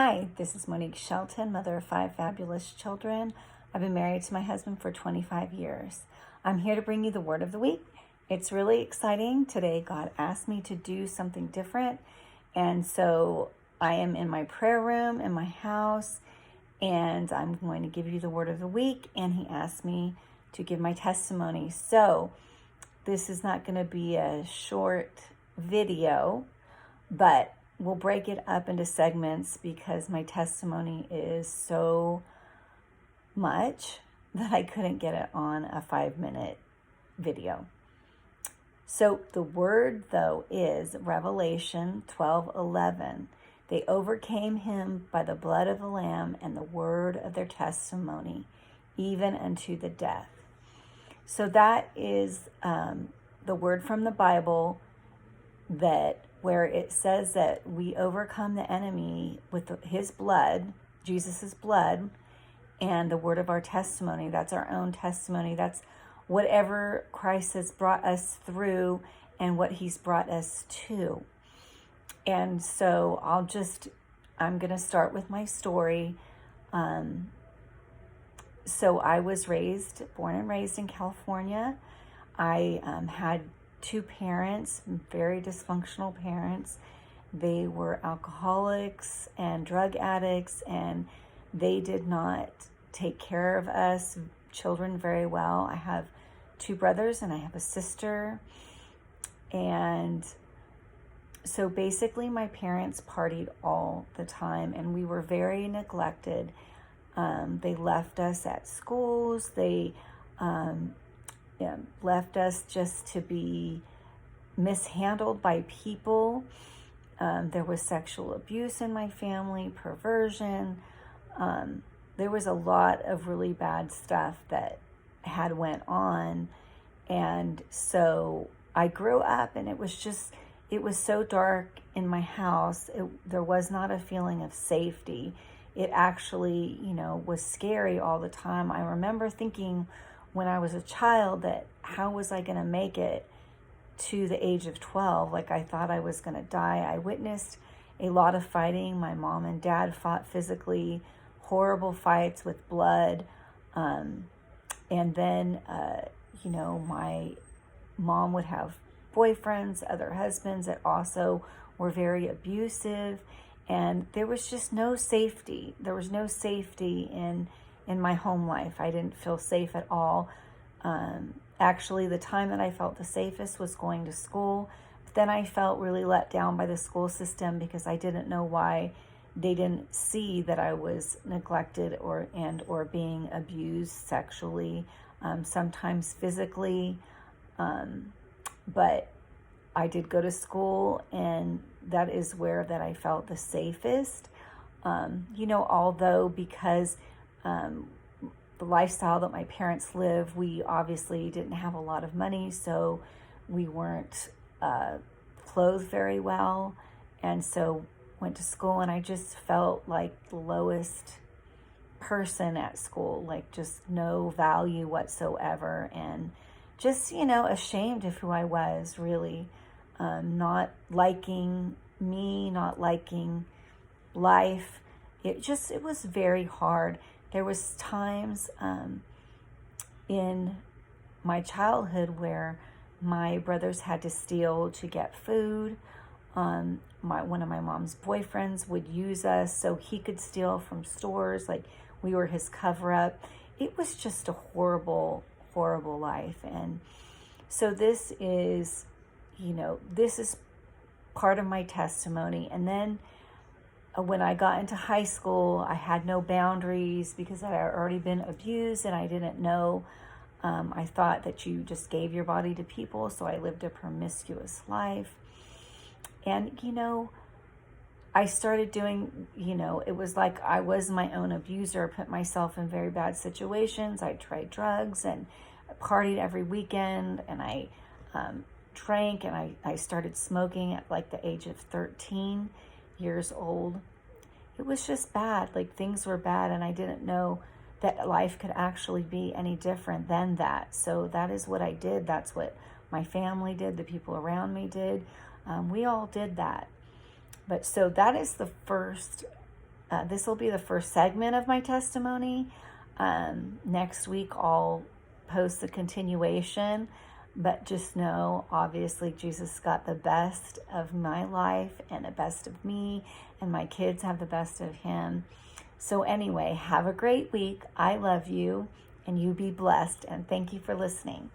Hi, this is Monique Shelton, mother of 5 fabulous children. I've been married to my husband for 25 years. I'm here to bring you the word of the week. It's really exciting. Today, God asked me to do something different. And so I am in my prayer room in my house, and I'm going to give you the word of the week. And He asked me to give my testimony. So this is not going to be a short video, but we'll break it up into segments because my testimony is so much that I couldn't get it on a 5-minute video. So the word, though, is Revelation 12:11. They overcame him by the blood of the Lamb and the word of their testimony, even unto the death. So that is the word from the Bible that where it says that we overcome the enemy with his blood, Jesus's blood, and the word of our testimony. That's our own testimony. That's whatever Christ has brought us through and what he's brought us to. And so I'm going to start with my story. So I was born and raised in California. I had 2 parents, very dysfunctional parents. They were alcoholics and drug addicts, and they did not take care of us children very well. I have 2 brothers and I have a sister. And so basically my parents partied all the time, and we were very neglected. They left us at schools. They left us just to be mishandled by people. There was sexual abuse in my family, perversion. There was a lot of really bad stuff that had went on. And so I grew up, and it was so dark in my house. There was not a feeling of safety. It actually, was scary all the time. I remember thinking when I was a child that how was I going to make it to the age of 12? Like, I thought I was going to die. I witnessed a lot of fighting. My mom and dad fought physically, horrible fights with blood. And then, my mom would have boyfriends, other husbands that also were very abusive. And there was just no safety. There was no safety in my home life. I didn't feel safe at all. Actually, the time that I felt the safest was going to school. But then I felt really let down by the school system because I didn't know why they didn't see that I was neglected or being abused sexually, sometimes physically. But I did go to school, and that is where that I felt the safest. Although because the lifestyle that my parents lived, we obviously didn't have a lot of money, so we weren't clothed very well, and so went to school, and I just felt like the lowest person at school, like just no value whatsoever, and just, ashamed of who I was, really, not liking me, not liking life. It was very hard. There was times in my childhood where my brothers had to steal to get food. One of my mom's boyfriends would use us so he could steal from stores, like we were his cover-up. It was just a horrible, horrible life. And so this is part of my testimony. And then when I got into high school, I had no boundaries because I had already been abused and I didn't know. I thought that you just gave your body to people, so I lived a promiscuous life. And, I started doing, it was like I was my own abuser, put myself in very bad situations. I tried drugs and partied every weekend, and I drank, and I started smoking at like the age of 13 years old. It was just bad. Like, things were bad, and I didn't know that life could actually be any different than that. So that is what I did. That's what my family did. The people around me did. We all did that. But so that is the first This will be the first segment of my testimony. Next week, I'll post the continuation. But just know, obviously, Jesus got the best of my life and the best of me, and my kids have the best of him. So anyway, have a great week. I love you, and you be blessed. And thank you for listening.